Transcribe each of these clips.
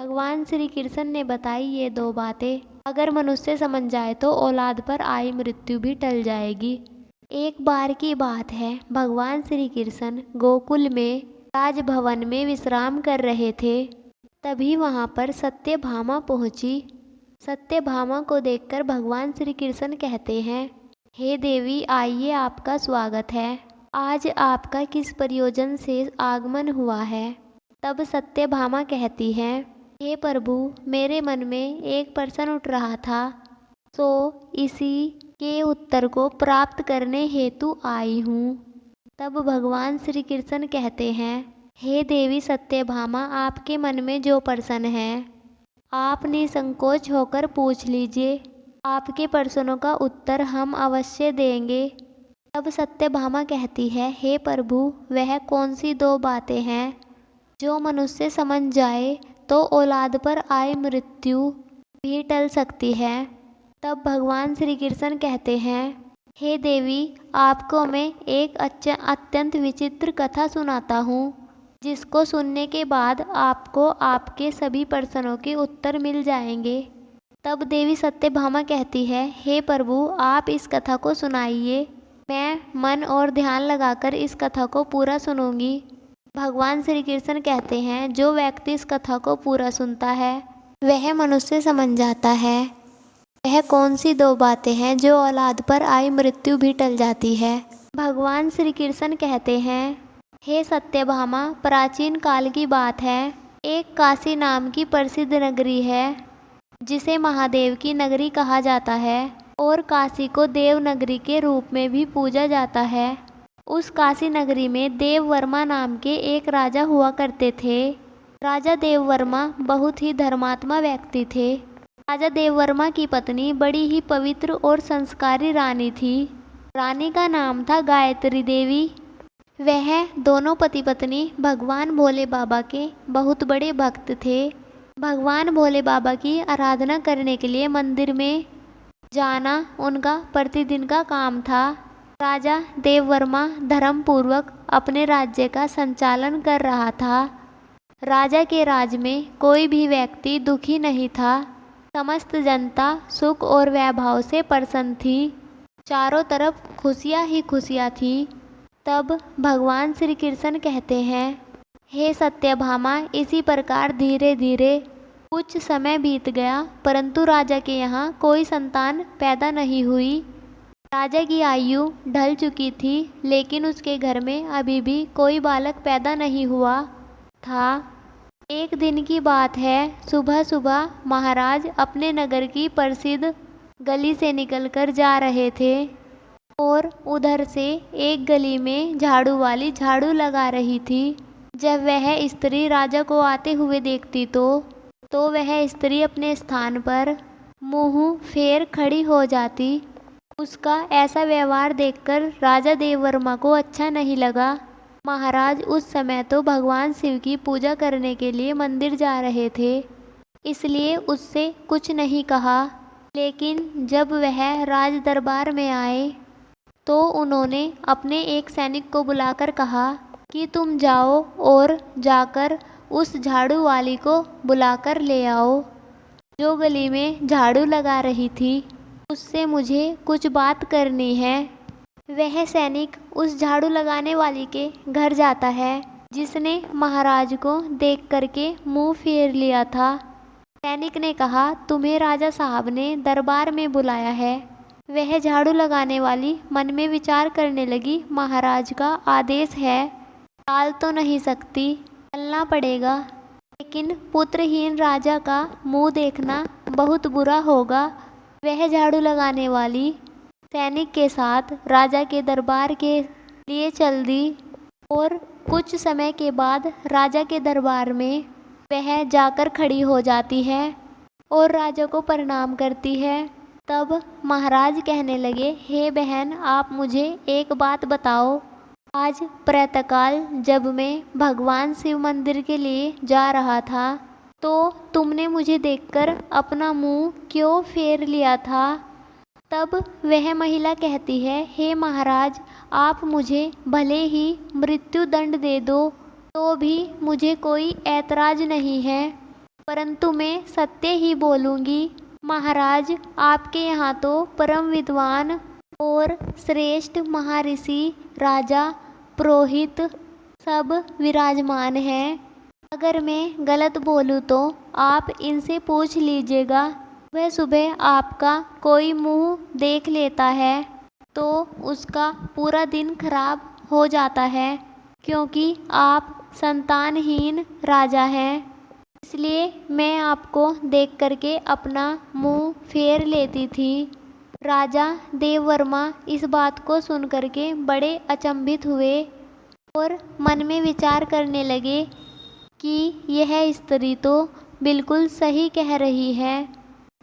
भगवान श्री कृष्ण ने बताई ये दो बातें अगर मनुष्य समझ जाए तो औलाद पर आई मृत्यु भी टल जाएगी। एक बार की बात है, भगवान श्री कृष्ण गोकुल में राजभवन में विश्राम कर रहे थे। तभी वहां पर सत्यभामा पहुंची। सत्यभामा को देखकर भगवान श्री कृष्ण कहते हैं, हे देवी आइए, आपका स्वागत है। आज आपका किस प्रयोजन से आगमन हुआ है? तब सत्यभामा कहती है, हे प्रभु, मेरे मन में एक प्रश्न उठ रहा था, सो इसी के उत्तर को प्राप्त करने हेतु आई हूँ। तब भगवान श्री कृष्ण कहते हैं, हे देवी सत्यभामा, आपके मन में जो प्रश्न है आप निसंकोच होकर पूछ लीजिए, आपके प्रश्नों का उत्तर हम अवश्य देंगे। तब सत्यभामा कहती है, हे प्रभु, वह कौन सी दो बातें हैं जो मनुष्य समझ जाए तो औलाद पर आई मृत्यु भी टल सकती है? तब भगवान श्री कृष्ण कहते हैं, हे देवी, आपको मैं एक अत्यंत विचित्र कथा सुनाता हूँ, जिसको सुनने के बाद आपको आपके सभी प्रश्नों के उत्तर मिल जाएंगे। तब देवी सत्यभामा कहती है, हे प्रभु, आप इस कथा को सुनाइए, मैं मन और ध्यान लगाकर इस कथा को पूरा सुनूंगी। भगवान श्री कृष्ण कहते हैं, जो व्यक्ति इस कथा को पूरा सुनता है वह मनुष्य समझ जाता है वह कौन सी दो बातें हैं जो औलाद पर आई मृत्यु भी टल जाती है। भगवान श्री कृष्ण कहते हैं, हे सत्यभामा, प्राचीन काल की बात है, एक काशी नाम की प्रसिद्ध नगरी है जिसे महादेव की नगरी कहा जाता है और काशी को देव नगरी के रूप में भी पूजा जाता है। उस काशी नगरी में देववर्मा नाम के एक राजा हुआ करते थे। राजा देववर्मा बहुत ही धर्मात्मा व्यक्ति थे। राजा देववर्मा की पत्नी बड़ी ही पवित्र और संस्कारी रानी थी। रानी का नाम था गायत्री देवी। वह दोनों पति पत्नी भगवान भोले बाबा के बहुत बड़े भक्त थे। भगवान भोले बाबा की आराधना करने के लिए मंदिर में जाना उनका प्रतिदिन का काम था। राजा देववर्मा धर्मपूर्वक अपने राज्य का संचालन कर रहा था। राजा के राज में कोई भी व्यक्ति दुखी नहीं था। समस्त जनता सुख और वैभव से प्रसन्न थी। चारों तरफ खुशियाँ ही खुशियाँ थी। तब भगवान श्री कृष्ण कहते हैं, हे सत्यभामा, इसी प्रकार धीरे धीरे कुछ समय बीत गया, परंतु राजा के यहाँ कोई संतान पैदा नहीं हुई। राजा की आयु ढल चुकी थी, लेकिन उसके घर में अभी भी कोई बालक पैदा नहीं हुआ था। एक दिन की बात है, सुबह सुबह महाराज अपने नगर की प्रसिद्ध गली से निकलकर जा रहे थे और उधर से एक गली में झाड़ू वाली झाड़ू लगा रही थी। जब वह स्त्री राजा को आते हुए देखती तो वह स्त्री अपने स्थान पर मुंह फेर खड़ी हो जाती। उसका ऐसा व्यवहार देखकर राजा देववर्मा को अच्छा नहीं लगा। महाराज उस समय तो भगवान शिव की पूजा करने के लिए मंदिर जा रहे थे, इसलिए उससे कुछ नहीं कहा। लेकिन जब वह राज दरबार में आए तो उन्होंने अपने एक सैनिक को बुलाकर कहा कि तुम जाओ और जाकर उस झाड़ू वाली को बुलाकर ले आओ, जो गली में झाड़ू लगा रही थी। उससे मुझे कुछ बात करनी है। वह सैनिक उस झाड़ू लगाने वाली के घर जाता है, जिसने महाराज को देख करके मुंह फेर लिया था। सैनिक ने कहा, तुम्हें राजा साहब ने दरबार में बुलाया है। वह झाड़ू लगाने वाली मन में विचार करने लगी, महाराज का आदेश है, टाल तो नहीं सकती, चलना पड़ेगा। लेकिन पुत्रहीन राजा का मुंह देखना बहुत बुरा होगा। वह झाड़ू लगाने वाली सैनिक के साथ राजा के दरबार के लिए चल दी और कुछ समय के बाद राजा के दरबार में वह जाकर खड़ी हो जाती है और राजा को प्रणाम करती है। तब महाराज कहने लगे, हे बहन, आप मुझे एक बात बताओ। आज प्रातःकाल जब मैं भगवान शिव मंदिर के लिए जा रहा था तो तुमने मुझे देखकर अपना मुंह क्यों फेर लिया था? तब वह महिला कहती है, हे महाराज, आप मुझे भले ही मृत्यु दंड दे दो तो भी मुझे कोई ऐतराज नहीं है। परंतु मैं सत्य ही बोलूँगी। महाराज, आपके यहाँ तो परम विद्वान और श्रेष्ठ महर्षि, राजा, पुरोहित सब विराजमान हैं। अगर मैं गलत बोलूँ तो आप इनसे पूछ लीजिएगा। वह सुबह आपका कोई मुंह देख लेता है तो उसका पूरा दिन खराब हो जाता है, क्योंकि आप संतानहीन राजा हैं। इसलिए मैं आपको देख करके अपना मुंह फेर लेती थी। राजा देववर्मा इस बात को सुन करके बड़े अचंभित हुए और मन में विचार करने लगे कि यह स्त्री तो बिल्कुल सही कह रही है।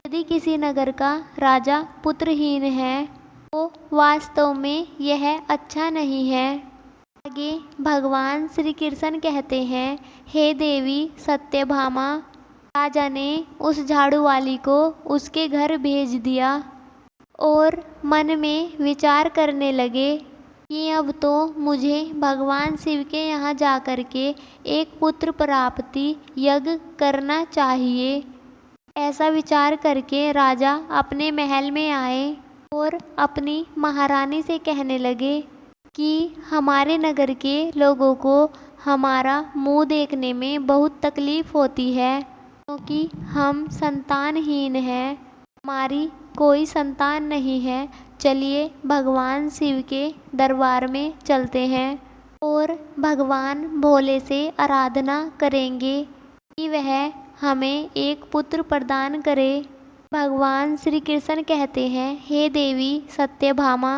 यदि किसी नगर का राजा पुत्रहीन है तो वास्तव में यह अच्छा नहीं है। आगे भगवान श्री कृष्ण कहते हैं, हे देवी सत्यभामा, राजा ने उस झाड़ू वाली को उसके घर भेज दिया और मन में विचार करने लगे कि अब तो मुझे भगवान शिव के यहाँ जा कर के एक पुत्र प्राप्ति यज्ञ करना चाहिए। ऐसा विचार करके राजा अपने महल में आए और अपनी महारानी से कहने लगे कि हमारे नगर के लोगों को हमारा मुंह देखने में बहुत तकलीफ होती है, क्योंकि हम संतानहीन हैं, हमारी कोई संतान नहीं है। चलिए भगवान शिव के दरबार में चलते हैं और भगवान भोले से आराधना करेंगे कि वह हमें एक पुत्र प्रदान करे। भगवान श्री कृष्ण कहते हैं, हे देवी सत्यभामा।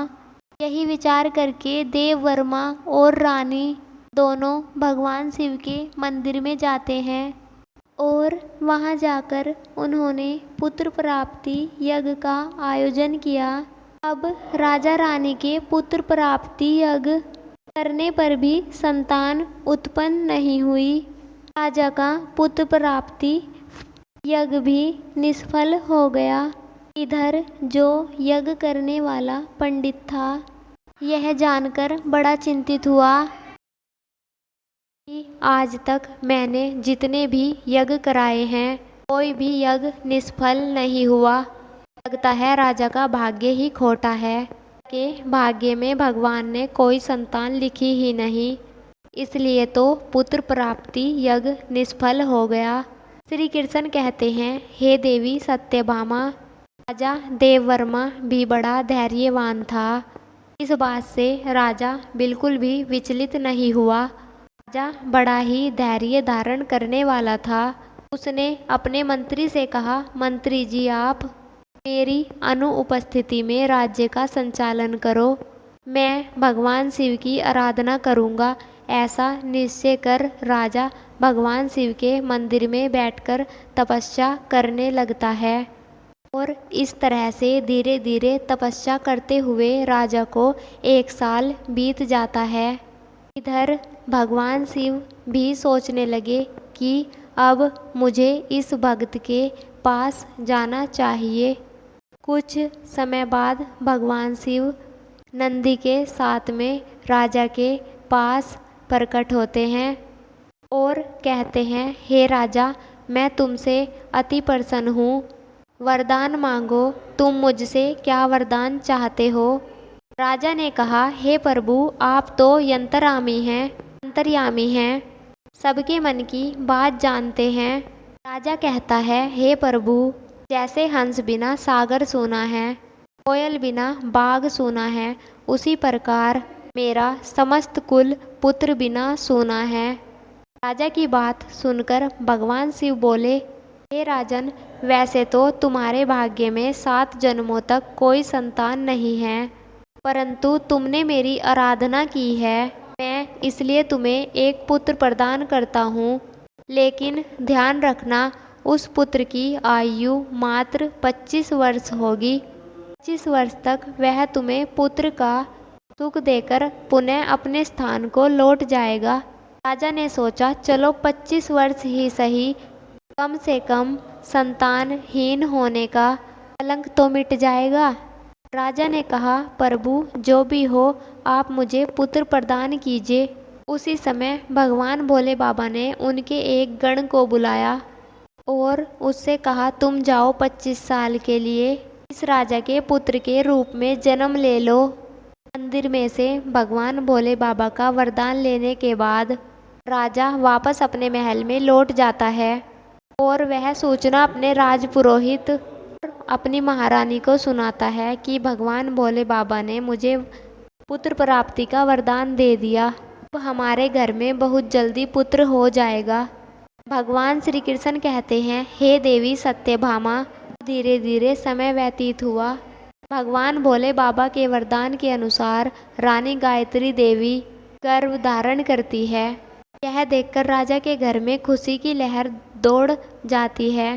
यही विचार करके देववर्मा और रानी दोनों भगवान शिव के मंदिर में जाते हैं और वहां जाकर उन्होंने पुत्र प्राप्ति यज्ञ का आयोजन किया। अब राजा रानी के पुत्र प्राप्ति यज्ञ करने पर भी संतान उत्पन्न नहीं हुई। राजा का पुत्र प्राप्ति यज्ञ भी निष्फल हो गया। इधर जो यज्ञ करने वाला पंडित था, यह जानकर बड़ा चिंतित हुआ कि आज तक मैंने जितने भी यज्ञ कराए हैं, कोई भी यज्ञ निष्फल नहीं हुआ। लगता है राजा का भाग्य ही खोटा है कि भाग्य में भगवान ने कोई संतान लिखी ही नहीं, इसलिए तो पुत्र प्राप्ति यज्ञ निष्फल हो गया। श्री कृष्ण कहते हैं, हे देवी सत्यभामा, राजा देववर्मा भी बड़ा धैर्यवान था। इस बात से राजा बिल्कुल भी विचलित नहीं हुआ। राजा बड़ा ही धैर्य धारण करने वाला था। उसने अपने मंत्री से कहा, मंत्री जी, आप मेरी अनुपस्थिति में राज्य का संचालन करो। मैं भगवान शिव की आराधना करूँगा। ऐसा निश्चय कर राजा भगवान शिव के मंदिर में बैठकर तपस्या करने लगता है और इस तरह से धीरे धीरे तपस्या करते हुए राजा को 1 साल बीत जाता है। इधर भगवान शिव भी सोचने लगे कि अब मुझे इस भक्त के पास जाना चाहिए। कुछ समय बाद भगवान शिव नंदी के साथ में राजा के पास प्रकट होते हैं और कहते हैं, हे राजा, मैं तुमसे अति प्रसन्न हूँ। वरदान मांगो, तुम मुझसे क्या वरदान चाहते हो? राजा ने कहा, हे प्रभु, आप तो अंतर्यामी हैं, सबके मन की बात जानते हैं। राजा कहता है, हे प्रभु, जैसे हंस बिना सागर सूना है, कोयल बिना बाग सूना है, उसी प्रकार मेरा समस्त कुल पुत्र बिना सूना है। राजा की बात सुनकर भगवान शिव बोले, हे राजन, वैसे तो तुम्हारे भाग्य में 7 जन्मों तक कोई संतान नहीं है, परंतु तुमने मेरी आराधना की है, मैं इसलिए तुम्हें एक पुत्र प्रदान करता हूँ। लेकिन ध्यान रखना, उस पुत्र की आयु मात्र 25 वर्ष होगी। 25 वर्ष तक वह तुम्हें पुत्र का सुख देकर पुनः अपने स्थान को लौट जाएगा। राजा ने सोचा, चलो 25 वर्ष ही सही, कम से कम संतानहीन होने का कलंक तो मिट जाएगा। राजा ने कहा, प्रभु, जो भी हो, आप मुझे पुत्र प्रदान कीजिए। उसी समय भगवान भोले बाबा ने उनके एक गण को बुलाया और उससे कहा, तुम जाओ 25 साल के लिए इस राजा के पुत्र के रूप में जन्म ले लो। मंदिर में से भगवान भोले बाबा का वरदान लेने के बाद राजा वापस अपने महल में लौट जाता है और वह सूचना अपने राजपुरोहित और अपनी महारानी को सुनाता है कि भगवान भोले बाबा ने मुझे पुत्र प्राप्ति का वरदान दे दिया। अब हमारे घर में बहुत जल्दी पुत्र हो जाएगा। भगवान श्री कृष्ण कहते हैं, हे देवी सत्यभामा। धीरे धीरे समय व्यतीत हुआ। भगवान भोले बाबा के वरदान के अनुसार रानी गायत्री देवी गर्भ धारण करती है। यह देखकर राजा के घर में खुशी की लहर दौड़ जाती है।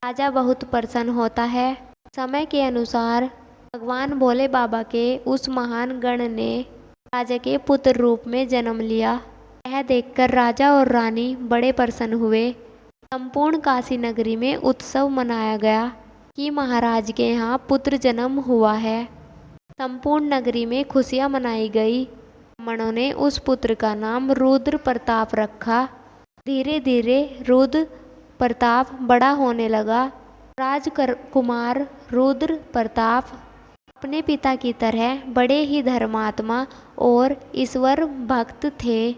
राजा बहुत प्रसन्न होता है। समय के अनुसार भगवान भोले बाबा के उस महान गण ने राजा के पुत्र रूप में जन्म लिया। यह देखकर राजा और रानी बड़े प्रसन्न हुए। संपूर्ण काशी नगरी में उत्सव मनाया गया कि महाराज के यहाँ पुत्र जन्म हुआ है। संपूर्ण नगरी में खुशियाँ मनाई गई। ब्राह्मणों ने उस पुत्र का नाम रुद्र प्रताप रखा। धीरे धीरे रुद्र प्रताप बड़ा होने लगा। राजकुमार रुद्र प्रताप अपने पिता की तरह बड़े ही धर्मात्मा और ईश्वर भक्त थे।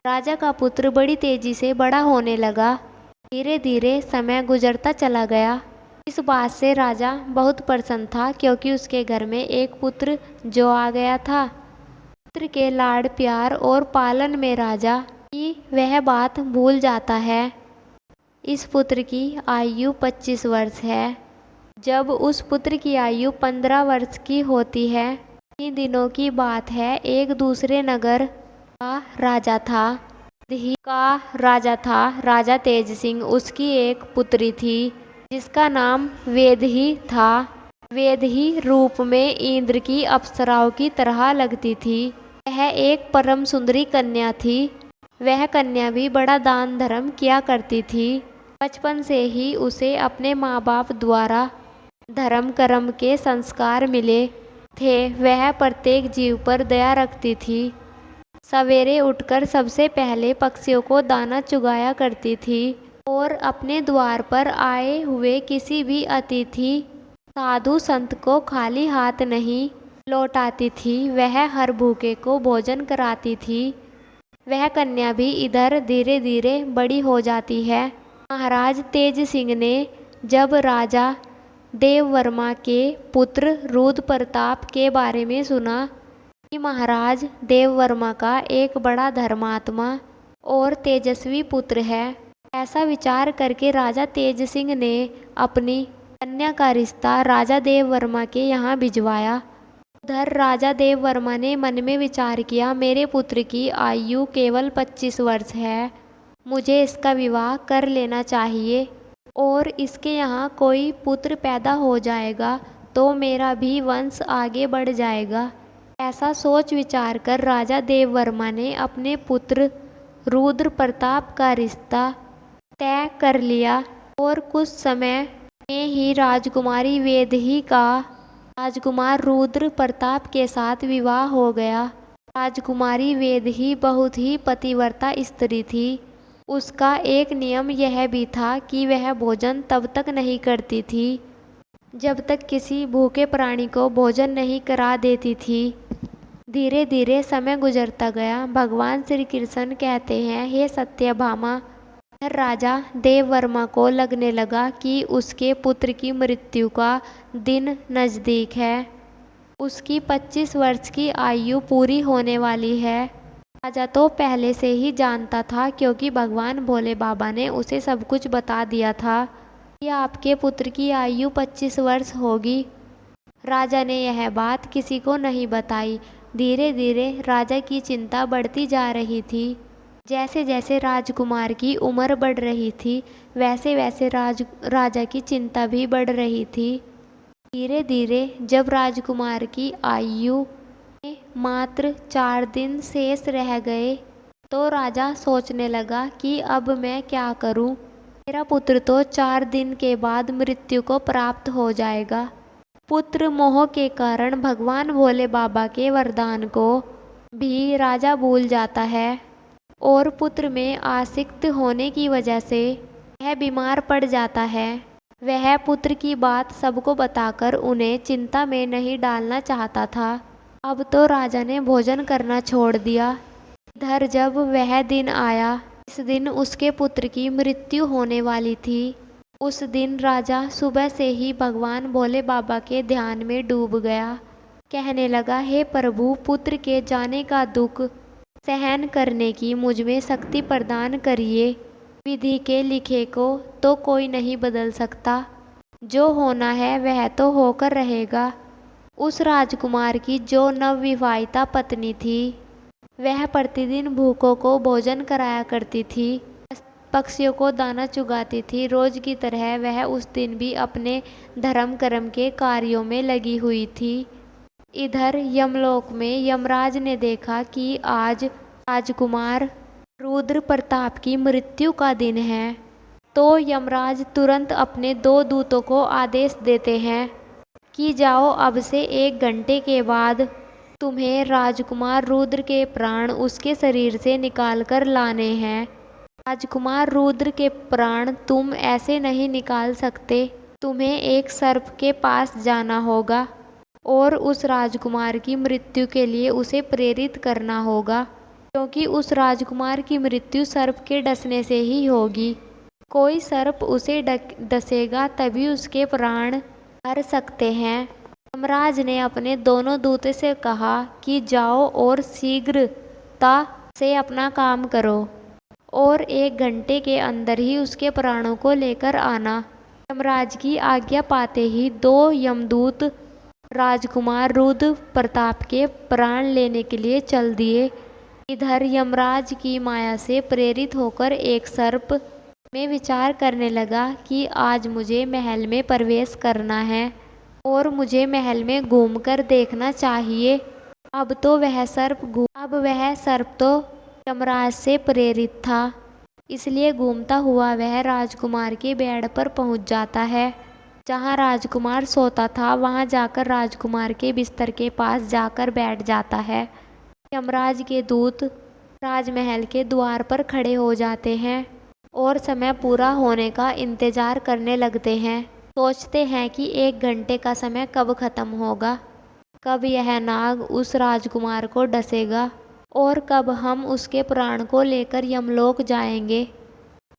राजा का पुत्र बड़ी तेजी से बड़ा होने लगा। धीरे धीरे समय गुजरता चला गया। इस बात से राजा बहुत प्रसन्न था क्योंकि उसके घर में एक पुत्र जो आ गया था। पुत्र के लाड़ प्यार और पालन में राजा की वह बात भूल जाता है। इस पुत्र की आयु 25 वर्ष है। जब उस पुत्र की आयु 15 वर्ष की होती है, इन दिनों की बात है, एक दूसरे नगर का राजा था राजा तेज सिंह। उसकी एक पुत्री थी जिसका नाम वेदही था। वेदही रूप में इंद्र की अप्सराओं की तरह लगती थी। वह एक परम सुंदरी कन्या थी। वह कन्या भी बड़ा दान धर्म किया करती थी। बचपन से ही उसे अपने माँ बाप द्वारा धर्म कर्म के संस्कार मिले थे। वह प्रत्येक जीव पर दया रखती थी। सवेरे उठकर सबसे पहले पक्षियों को दाना चुगाया करती थी और अपने द्वार पर आए हुए किसी भी अतिथि साधु संत को खाली हाथ नहीं लौटाती थी। वह हर भूखे को भोजन कराती थी। वह कन्या भी इधर धीरे धीरे बड़ी हो जाती है। महाराज तेज सिंह ने जब राजा देववर्मा के पुत्र रुद्र प्रताप के बारे में सुना कि महाराज देववर्मा का एक बड़ा धर्मात्मा और तेजस्वी पुत्र है, ऐसा विचार करके राजा तेज सिंह ने अपनी कन्या का रिश्ता राजा देववर्मा के यहाँ भिजवाया। उधर राजा देववर्मा ने मन में विचार किया, मेरे पुत्र की आयु केवल 25 वर्ष है, मुझे इसका विवाह कर लेना चाहिए और इसके यहाँ कोई पुत्र पैदा हो जाएगा तो मेरा भी वंश आगे बढ़ जाएगा। ऐसा सोच विचार कर राजा देववर्मा ने अपने पुत्र रुद्र प्रताप का रिश्ता तय कर लिया और कुछ समय में ही राजकुमारी वेदही का राजकुमार रुद्र प्रताप के साथ विवाह हो गया। राजकुमारी वेदही बहुत ही पतिव्रता स्त्री थी। उसका एक नियम यह भी था कि वह भोजन तब तक नहीं करती थी जब तक किसी भूखे प्राणी को भोजन नहीं करा देती थी। धीरे धीरे समय गुजरता गया। भगवान श्री कृष्ण कहते हैं, हे सत्यभामा, राजा देववर्मा को लगने लगा कि उसके पुत्र की मृत्यु का दिन नज़दीक है। उसकी 25 वर्ष की आयु पूरी होने वाली है। राजा तो पहले से ही जानता था क्योंकि भगवान भोले बाबा ने उसे सब कुछ बता दिया था कि आपके पुत्र की आयु 25 वर्ष होगी। राजा ने यह बात किसी को नहीं बताई। धीरे धीरे राजा की चिंता बढ़ती जा रही थी। जैसे जैसे राजकुमार की उम्र बढ़ रही थी वैसे वैसे राजा की चिंता भी बढ़ रही थी। धीरे धीरे जब राजकुमार की आयु मात्र 4 दिन शेष रह गए तो राजा सोचने लगा कि अब मैं क्या करूं। मेरा पुत्र तो 4 दिन के बाद मृत्यु को प्राप्त हो जाएगा। पुत्र मोह के कारण भगवान भोले बाबा के वरदान को भी राजा भूल जाता है और पुत्र में आसक्त होने की वजह से वह बीमार पड़ जाता है। वह पुत्र की बात सबको बताकर उन्हें चिंता में नहीं डालना चाहता था। अब तो राजा ने भोजन करना छोड़ दिया। इधर जब वह दिन आया, इस दिन उसके पुत्र की मृत्यु होने वाली थी। उस दिन राजा सुबह से ही भगवान भोले बाबा के ध्यान में डूब गया। कहने लगा, हे प्रभु, पुत्र के जाने का दुख सहन करने की मुझ में शक्ति प्रदान करिए। विधि के लिखे को तो कोई नहीं बदल सकता। जो होना है वह तो होकर रहेगा। उस राजकुमार की जो नवविवाहिता पत्नी थी, वह प्रतिदिन भूखों को भोजन कराया करती थी, पक्षियों को दाना चुगाती थी। रोज की तरह वह उस दिन भी अपने धर्म कर्म के कार्यों में लगी हुई थी। इधर यमलोक में यमराज ने देखा कि आज राजकुमार रुद्र प्रताप की मृत्यु का दिन है, तो यमराज तुरंत अपने 2 दूतों को आदेश देते हैं कि जाओ, अब से 1 घंटे के बाद तुम्हें राजकुमार रुद्र के प्राण उसके शरीर से निकाल कर लाने हैं। राजकुमार रुद्र के प्राण तुम ऐसे नहीं निकाल सकते। तुम्हें एक सर्प के पास जाना होगा और उस राजकुमार की मृत्यु के लिए उसे प्रेरित करना होगा, क्योंकि उस राजकुमार की मृत्यु सर्प के डसने से ही होगी। कोई सर्प उसे डसेगा तभी उसके प्राण हर सकते हैं। यमराज ने अपने दोनों दूतों से कहा कि जाओ और शीघ्रता से अपना काम करो और 1 घंटे के अंदर ही उसके प्राणों को लेकर आना। यमराज की आज्ञा पाते ही 2 यमदूत राजकुमार रुद्र प्रताप के प्राण लेने के लिए चल दिए। इधर यमराज की माया से प्रेरित होकर एक सर्प में विचार करने लगा कि आज मुझे महल में प्रवेश करना है और मुझे महल में घूमकर देखना चाहिए। अब वह सर्प तो यमराज से प्रेरित था, इसलिए घूमता हुआ वह राजकुमार के बेड पर पहुंच जाता है। जहां राजकुमार सोता था वहां जाकर राजकुमार के बिस्तर के पास जाकर बैठ जाता है। यमराज के दूत राजमहल के द्वार पर खड़े हो जाते हैं और समय पूरा होने का इंतजार करने लगते हैं। सोचते हैं कि 1 घंटे का समय कब खत्म होगा, कब यह नाग उस राजकुमार को डसेगा और कब हम उसके प्राण को लेकर यमलोक जाएंगे।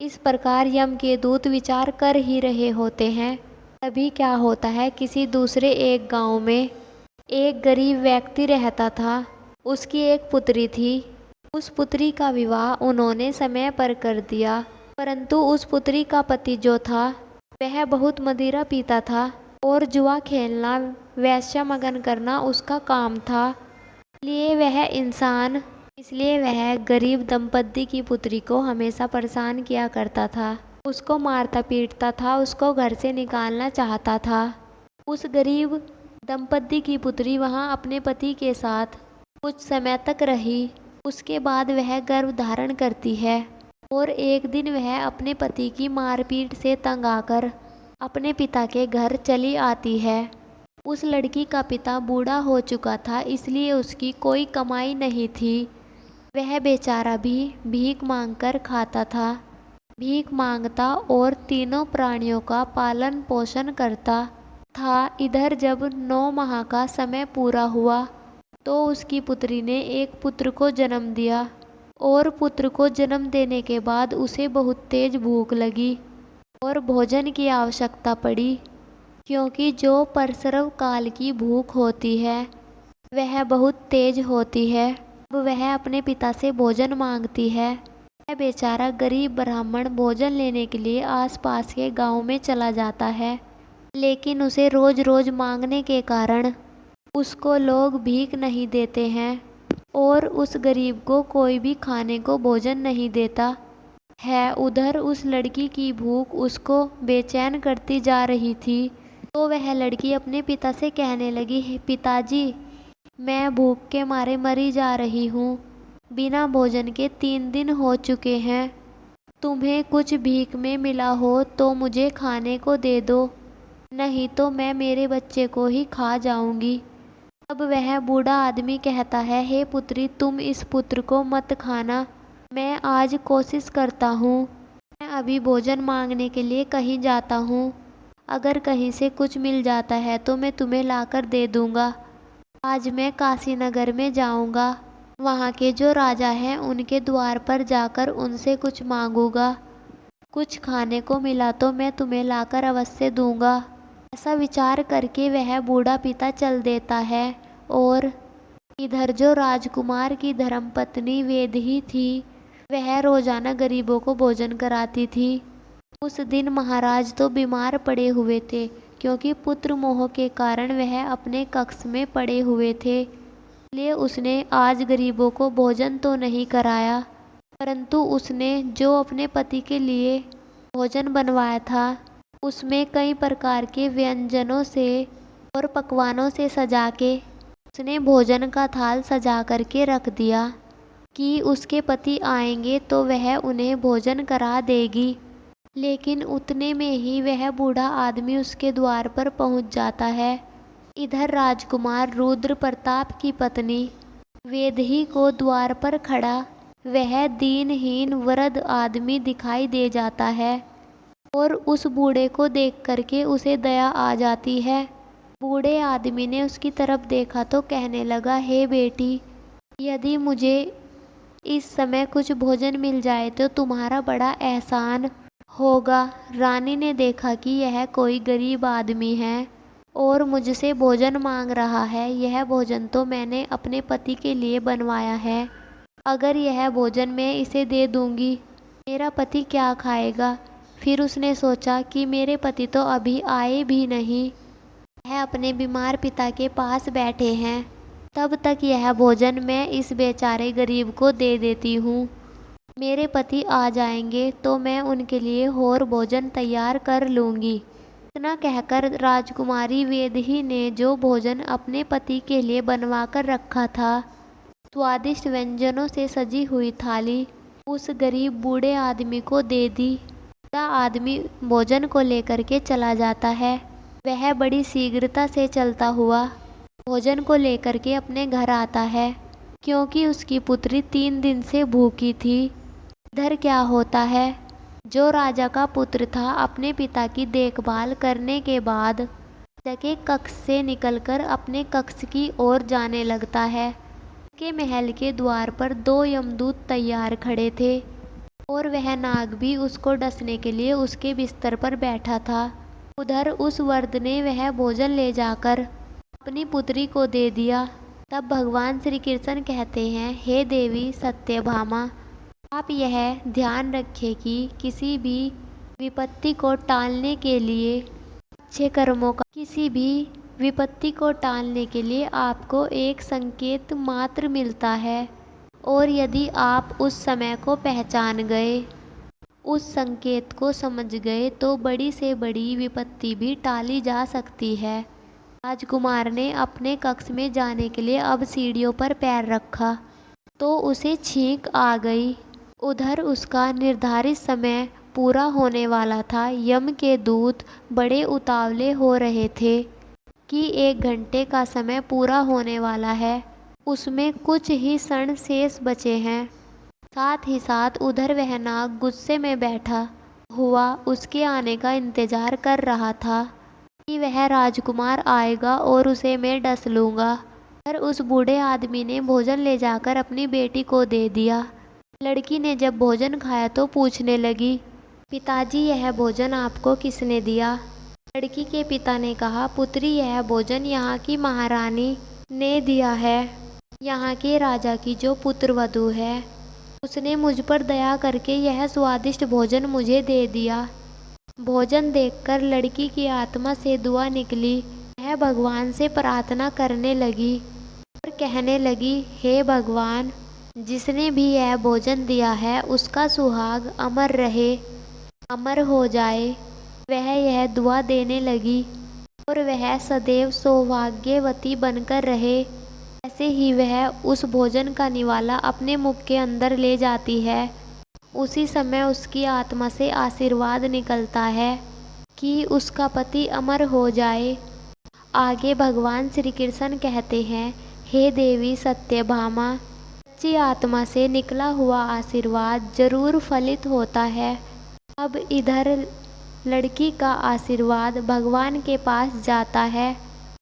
इस प्रकार यम के दूत विचार कर ही रहे होते हैं। तभी क्या होता है, किसी दूसरे एक गांव में एक गरीब व्यक्ति रहता था। उसकी एक पुत्री थी। उस पुत्री का विवाह उन्होंने समय पर कर दिया, परंतु उस पुत्री का पति जो था वह बहुत मदिरा पीता था और जुआ खेलना, वेश्यामगन करना उसका काम था। इसलिए वह गरीब दंपत्ति की पुत्री को हमेशा परेशान किया करता था, उसको मारता पीटता था, उसको घर से निकालना चाहता था। उस गरीब दंपत्ति की पुत्री वहां अपने पति के साथ कुछ समय तक रही। उसके बाद वह गर्भ धारण करती है और एक दिन वह अपने पति की मारपीट से तंग आकर अपने पिता के घर चली आती है। उस लड़की का पिता बूढ़ा हो चुका था, इसलिए उसकी कोई कमाई नहीं थी। वह बेचारा भी भीख मांगकर खाता था। भीख मांगता और तीनों प्राणियों का पालन पोषण करता था। इधर जब 9 माह का समय पूरा हुआ तो उसकी पुत्री ने एक पुत्र को जन्म दिया और पुत्र को जन्म देने के बाद उसे बहुत तेज भूख लगी और भोजन की आवश्यकता पड़ी, क्योंकि जो प्रसव काल की भूख होती है वह बहुत तेज होती है। अब वह अपने पिता से भोजन मांगती है। वह बेचारा गरीब ब्राह्मण भोजन लेने के लिए आसपास के गांव में चला जाता है, लेकिन उसे रोज रोज मांगने के कारण उसको लोग भीख नहीं देते हैं और उस गरीब को कोई भी खाने को भोजन नहीं देता है। उधर उस लड़की की भूख उसको बेचैन करती जा रही थी, तो वह लड़की अपने पिता से कहने लगी, पिताजी, मैं भूख के मारे मरी जा रही हूँ। बिना भोजन के 3 दिन हो चुके हैं। तुम्हें कुछ भीख में मिला हो तो मुझे खाने को दे दो, नहीं तो मैं मेरे बच्चे को ही खा जाऊंगी। तब वह बूढ़ा आदमी कहता है, हे पुत्री, तुम इस पुत्र को मत खाना। मैं आज कोशिश करता हूँ, मैं अभी भोजन मांगने के लिए कहीं जाता हूँ। अगर कहीं से कुछ मिल जाता है तो मैं तुम्हें लाकर दे दूँगा। आज मैं काशी नगर में जाऊँगा। वहाँ के जो राजा हैं उनके द्वार पर जाकर उनसे कुछ मांगूंगा। कुछ खाने को मिला तो मैं तुम्हें लाकर अवश्य दूंगा। ऐसा विचार करके वह बूढ़ा पिता चल देता है। और इधर जो राजकुमार की धर्मपत्नी वेदही थी, वह रोजाना गरीबों को भोजन कराती थी। उस दिन महाराज तो बीमार पड़े हुए थे, क्योंकि पुत्र मोह के कारण वह अपने कक्ष में पड़े हुए थे। इसलिए उसने आज गरीबों को भोजन तो नहीं कराया, परंतु उसने जो अपने पति के लिए भोजन बनवाया था उसमें कई प्रकार के व्यंजनों से और पकवानों से सजा के उसने भोजन का थाल सजा करके रख दिया कि उसके पति आएंगे तो वह उन्हें भोजन करा देगी। लेकिन उतने में ही वह बूढ़ा आदमी उसके द्वार पर पहुंच जाता है। इधर राजकुमार रुद्र प्रताप की पत्नी वेदही को द्वार पर खड़ा वह दीनहीन वृद्ध आदमी दिखाई दे जाता है और उस बूढ़े को देख करके उसे दया आ जाती है। बूढ़े आदमी ने उसकी तरफ देखा तो कहने लगा, हे बेटी, यदि मुझे इस समय कुछ भोजन मिल जाए तो तुम्हारा बड़ा एहसान होगा। रानी ने देखा कि यह कोई गरीब आदमी है और मुझसे भोजन मांग रहा है। यह भोजन तो मैंने अपने पति के लिए बनवाया है। अगर यह भोजन मैं इसे दे दूंगी, मेरा पति क्या खाएगा? फिर उसने सोचा कि मेरे पति तो अभी आए भी नहीं, वह अपने बीमार पिता के पास बैठे हैं। तब तक यह भोजन मैं इस बेचारे गरीब को दे देती हूँ। मेरे पति आ जाएंगे तो मैं उनके लिए और भोजन तैयार कर लूँगी। इतना कहकर राजकुमारी वेदही ने जो भोजन अपने पति के लिए बनवा कर रखा था, स्वादिष्ट व्यंजनों से सजी हुई थाली, उस गरीब बूढ़े आदमी को दे दी। बूढ़ा आदमी भोजन को लेकर के चला जाता है। वह बड़ी शीघ्रता से चलता हुआ भोजन को लेकर के अपने घर आता है, क्योंकि उसकी पुत्री 3 दिन से भूखी थी। इधर क्या होता है, जो राजा का पुत्र था अपने पिता की देखभाल करने के बाद राजा के कक्ष से निकलकर अपने कक्ष की ओर जाने लगता है। उसके महल के द्वार पर 2 यमदूत तैयार खड़े थे और वह नाग भी उसको डसने के लिए उसके बिस्तर पर बैठा था। उधर उस वृद्ध ने वह भोजन ले जाकर अपनी पुत्री को दे दिया। तब भगवान श्री कृष्ण कहते हैं, हे देवी सत्यभामा, आप यह ध्यान रखें कि किसी भी विपत्ति को टालने के लिए अच्छे कर्मों का किसी भी विपत्ति को टालने के लिए आपको एक संकेत मात्र मिलता है, और यदि आप उस समय को पहचान गए, उस संकेत को समझ गए, तो बड़ी से बड़ी विपत्ति भी टाली जा सकती है। राजकुमार ने अपने कक्ष में जाने के लिए अब सीढ़ियों पर पैर रखा तो उसे छींक आ गई। उधर उसका निर्धारित समय पूरा होने वाला था। यम के दूत बड़े उतावले हो रहे थे कि 1 घंटे का समय पूरा होने वाला है, उसमें कुछ ही क्षण शेष बचे हैं। साथ ही साथ उधर वह नाग गुस्से में बैठा हुआ उसके आने का इंतजार कर रहा था कि वह राजकुमार आएगा और उसे मैं डस लूँगा। पर उस बूढ़े आदमी ने भोजन ले जाकर अपनी बेटी को दे दिया। लड़की ने जब भोजन खाया तो पूछने लगी, पिताजी, यह भोजन आपको किसने दिया? लड़की के पिता ने कहा, पुत्री, यह भोजन यहाँ की महारानी ने दिया है। यहाँ के राजा की जो पुत्रवधू है उसने मुझ पर दया करके यह स्वादिष्ट भोजन मुझे दे दिया। भोजन देखकर लड़की की आत्मा से दुआ निकली। वह भगवान से प्रार्थना करने लगी और कहने लगी, हे भगवान, जिसने भी यह भोजन दिया है उसका सुहाग अमर रहे, अमर हो जाए। वह यह दुआ देने लगी और वह सदैव सौभाग्यवती बनकर रहे। ऐसे ही वह उस भोजन का निवाला अपने मुख के अंदर ले जाती है। उसी समय उसकी आत्मा से आशीर्वाद निकलता है कि उसका पति अमर हो जाए। आगे भगवान श्री कृष्ण कहते हैं, हे देवी सत्यभामा, सच्ची आत्मा से निकला हुआ आशीर्वाद जरूर फलित होता है। अब इधर लड़की का आशीर्वाद भगवान के पास जाता है,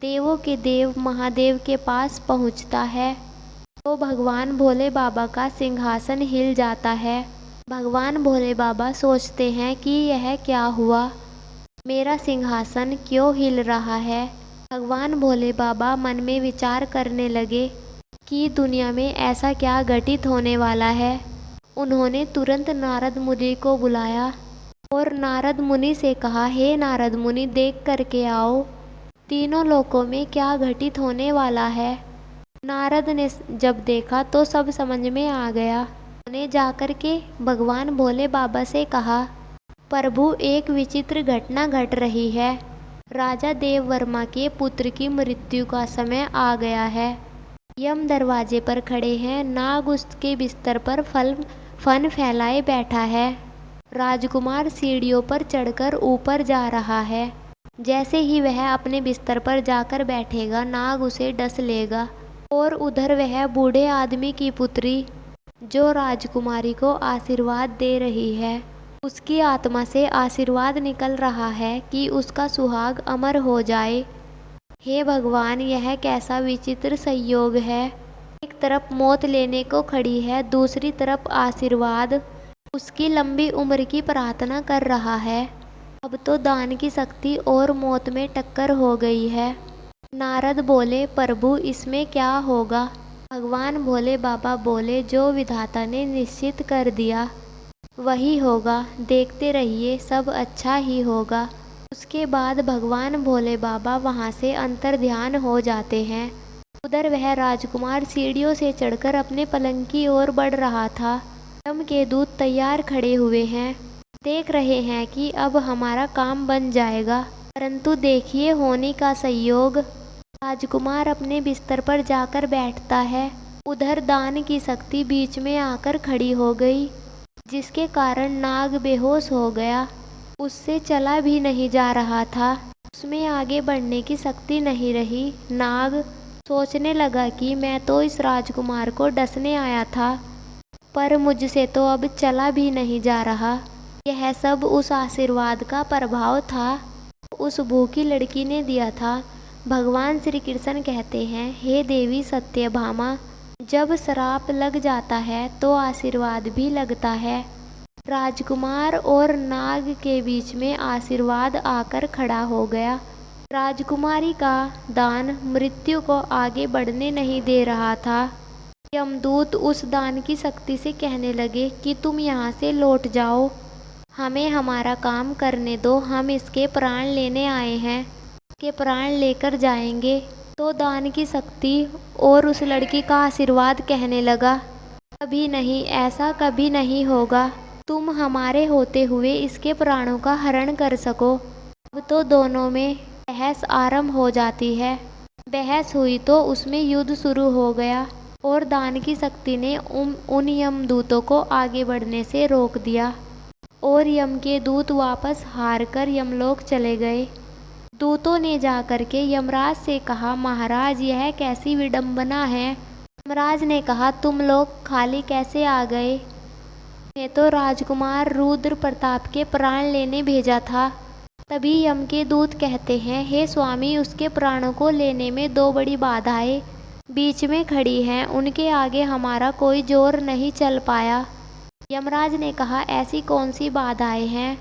देवों के देव महादेव के पास पहुंचता है, तो भगवान भोले बाबा का सिंहासन हिल जाता है। भगवान भोले बाबा सोचते हैं कि यह क्या हुआ, मेरा सिंहासन क्यों हिल रहा है। भगवान भोले बाबा मन में विचार करने लगे कि दुनिया में ऐसा क्या घटित होने वाला है। उन्होंने तुरंत नारद मुनि को बुलाया और नारद मुनि से कहा, हे नारद मुनि, देख करके आओ तीनों लोकों में क्या घटित होने वाला है। नारद ने जब देखा तो सब समझ में आ गया। उन्होंने जाकर के भगवान भोले बाबा से कहा, प्रभु, एक विचित्र घटना घट रही है। राजा देववर्मा के पुत्र की मृत्यु का समय आ गया है। यम दरवाजे पर खड़े हैं, नाग उसके बिस्तर पर फन फैलाए बैठा है। राजकुमार सीढ़ियों पर चढ़कर ऊपर जा रहा है। जैसे ही वह अपने बिस्तर पर जाकर बैठेगा, नाग उसे डस लेगा। और उधर वह बूढ़े आदमी की पुत्री, जो राजकुमारी को आशीर्वाद दे रही है, उसकी आत्मा से आशीर्वाद निकल रहा है कि उसका सुहाग अमर हो जाए। हे भगवान, यह कैसा विचित्र संयोग है। एक तरफ मौत लेने को खड़ी है, दूसरी तरफ आशीर्वाद उसकी लंबी उम्र की प्रार्थना कर रहा है। अब तो दान की शक्ति और मौत में टक्कर हो गई है। नारद बोले, प्रभु, इसमें क्या होगा। भगवान भोले बाबा बोले, जो विधाता ने निश्चित कर दिया वही होगा, देखते रहिए, सब अच्छा ही होगा। उसके बाद भगवान भोले बाबा वहाँ से अंतर्ध्यान हो जाते हैं। उधर वह राजकुमार सीढ़ियों से चढ़कर अपने पलंग की ओर बढ़ रहा था। यम के दूत तैयार खड़े हुए हैं, देख रहे हैं कि अब हमारा काम बन जाएगा। परंतु देखिए होने का संयोग, राजकुमार अपने बिस्तर पर जाकर बैठता है। उधर दान की शक्ति बीच में आकर खड़ी हो गई, जिसके कारण नाग बेहोश हो गया। उससे चला भी नहीं जा रहा था, उसमें आगे बढ़ने की शक्ति नहीं रही। नाग सोचने लगा कि मैं तो इस राजकुमार को डसने आया था, पर मुझसे तो अब चला भी नहीं जा रहा। यह सब उस आशीर्वाद का प्रभाव था, उस भूखी लड़की ने दिया था। भगवान श्री कृष्ण कहते हैं, हे देवी सत्यभामा, जब श्राप लग जाता है तो आशीर्वाद भी लगता है। राजकुमार और नाग के बीच में आशीर्वाद आकर खड़ा हो गया। राजकुमारी का दान मृत्यु को आगे बढ़ने नहीं दे रहा था। यमदूत उस दान की शक्ति से कहने लगे कि तुम यहाँ से लौट जाओ, हमें हमारा काम करने दो, हम इसके प्राण लेने आए हैं, इसके प्राण लेकर जाएंगे। तो दान की शक्ति और उस लड़की का आशीर्वाद कहने लगा, कभी नहीं, ऐसा कभी नहीं होगा, तुम हमारे होते हुए इसके प्राणों का हरण कर सको। अब तो दोनों में बहस आरंभ हो जाती है। बहस हुई तो उसमें युद्ध शुरू हो गया और दान की शक्ति ने उन यमदूतों को आगे बढ़ने से रोक दिया और यम के दूत वापस हार कर यमलोक चले गए। दूतों ने जाकर के यमराज से कहा, महाराज, यह कैसी विडंबना है। यमराज ने कहा, तुम लोग खाली कैसे आ गए, मैं तो राजकुमार रुद्र प्रताप के प्राण लेने भेजा था। तभी यम के दूत कहते हैं, हे स्वामी, उसके प्राणों को लेने में दो बड़ी बाधाएं बीच में खड़ी हैं, उनके आगे हमारा कोई जोर नहीं चल पाया। यमराज ने कहा, ऐसी कौन सी बाधाएं हैं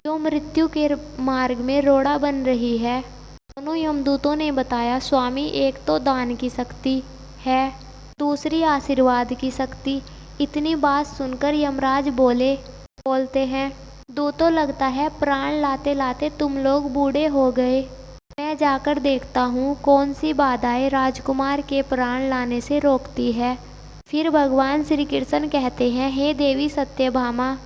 जो मृत्यु के मार्ग में रोड़ा बन रही है। दोनों यमदूतों ने बताया, स्वामी, एक तो दान की शक्ति है, दूसरी आशीर्वाद की शक्ति। इतनी बात सुनकर यमराज बोलते हैं, दूतों, लगता है प्राण लाते लाते तुम लोग बूढ़े हो गए। मैं जाकर देखता हूँ कौन सी बाधाएं राजकुमार के प्राण लाने से रोकती है। फिर भगवान श्री कृष्ण कहते हैं, हे देवी सत्यभामा,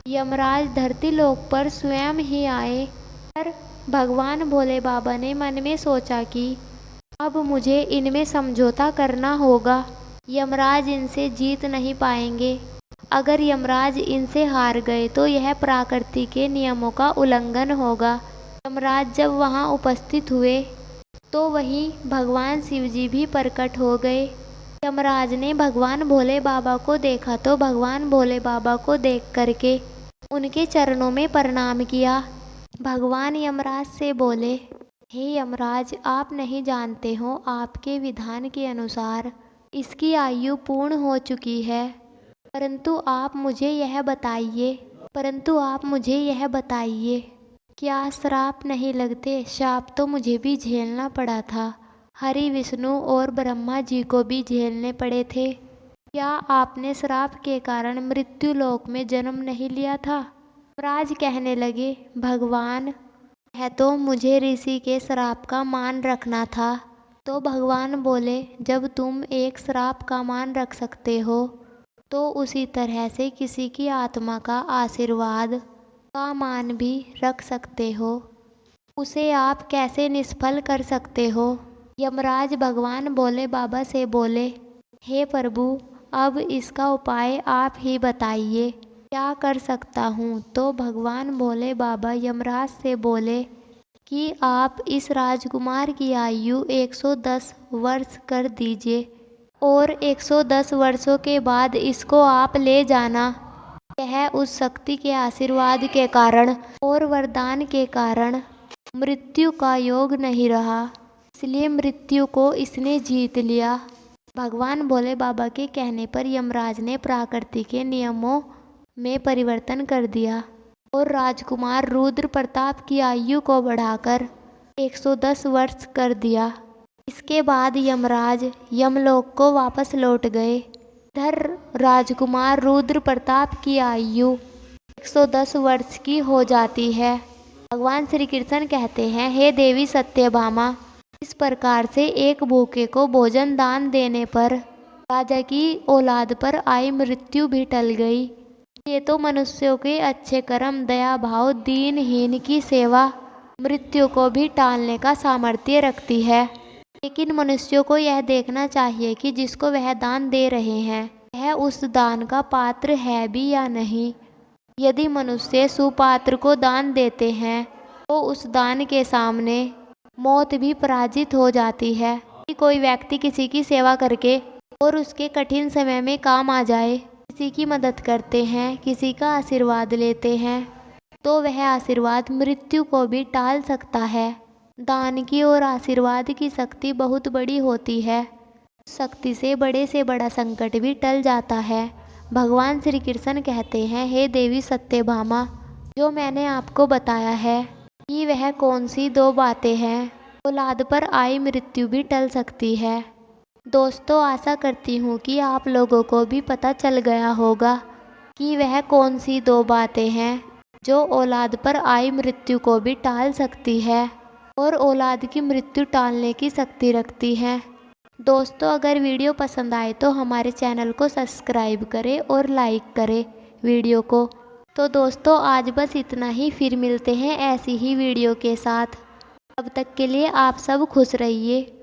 यमराज धरती लोक पर स्वयं ही आए। पर भगवान भोले बाबा ने मन में सोचा कि अब मुझे इनमें समझौता करना होगा, यमराज इनसे जीत नहीं पाएंगे। अगर यमराज इनसे हार गए तो यह प्रकृति के नियमों का उल्लंघन होगा। यमराज जब वहां उपस्थित हुए तो वहीं भगवान शिव जी भी प्रकट हो गए। यमराज ने भगवान भोले बाबा को देखा तो भगवान भोले बाबा को देख करके उनके चरणों में प्रणाम किया। भगवान यमराज से बोले, हे यमराज, आप नहीं जानते हो, आपके विधान के अनुसार इसकी आयु पूर्ण हो चुकी है। परंतु आप मुझे यह बताइए, क्या श्राप नहीं लगते? श्राप तो मुझे भी झेलना पड़ा था, हरि, विष्णु और ब्रह्मा जी को भी झेलने पड़े थे। क्या आपने श्राप के कारण मृत्यु लोक में जन्म नहीं लिया था? यमराज कहने लगे, भगवान, यह तो मुझे ऋषि के श्राप का मान रखना था। तो भगवान बोले, जब तुम एक श्राप का मान रख सकते हो, तो उसी तरह से किसी की आत्मा का आशीर्वाद का मान भी रख सकते हो। उसे आप कैसे निष्फल कर सकते हो? यमराज भगवान भोले बाबा से बोले, हे प्रभु, अब इसका उपाय आप ही बताइए, क्या कर सकता हूँ? तो भगवान भोले बाबा यमराज से बोले कि आप इस राजकुमार की आयु 110 वर्ष कर दीजिए और 110 वर्षों के बाद इसको आप ले जाना। यह उस शक्ति के आशीर्वाद के कारण और वरदान के कारण मृत्यु का योग नहीं रहा, इसलिए मृत्यु को इसने जीत लिया। भगवान भोले बाबा के कहने पर यमराज ने प्रकृति के नियमों में परिवर्तन कर दिया और राजकुमार रुद्र प्रताप की आयु को बढ़ाकर 110 वर्ष कर दिया। इसके बाद यमराज यमलोक को वापस लौट गए। इधर राजकुमार रुद्र प्रताप की आयु 110 वर्ष की हो जाती है। भगवान श्री कृष्ण कहते हैं, हे देवी सत्यभामा, इस प्रकार से एक भूखे को भोजन दान देने पर राजा की औलाद पर आई मृत्यु भी टल गई। ये तो मनुष्यों के अच्छे कर्म, दया भाव, दीनहीन की सेवा मृत्यु को भी टालने का सामर्थ्य रखती है। लेकिन मनुष्यों को यह देखना चाहिए कि जिसको वह दान दे रहे हैं वह उस दान का पात्र है भी या नहीं। यदि मनुष्य सुपात्र को दान देते हैं तो उस दान के सामने मौत भी पराजित हो जाती है। यदि कोई व्यक्ति किसी की सेवा करके और उसके कठिन समय में काम आ जाए, किसी की मदद करते हैं, किसी का आशीर्वाद लेते हैं, तो वह आशीर्वाद मृत्यु को भी टाल सकता है। दान की और आशीर्वाद की शक्ति बहुत बड़ी होती है। शक्ति से बड़ा संकट भी टल जाता है। भगवान श्री कृष्ण कहते हैं, हे देवी सत्यभामा, जो मैंने आपको बताया है कि वह कौन सी 2 बातें हैं, औलाद पर आई मृत्यु भी टल सकती है। दोस्तों, आशा करती हूँ कि आप लोगों को भी पता चल गया होगा कि वह कौन सी 2 बातें हैं जो औलाद पर आई मृत्यु को भी टाल सकती है और औलाद की मृत्यु टालने की शक्ति रखती है। दोस्तों, अगर वीडियो पसंद आए तो हमारे चैनल को सब्सक्राइब करें और लाइक करें वीडियो को। तो दोस्तों, आज बस इतना ही, फिर मिलते हैं ऐसी ही वीडियो के साथ। तब तक के लिए आप सब खुश रहिए।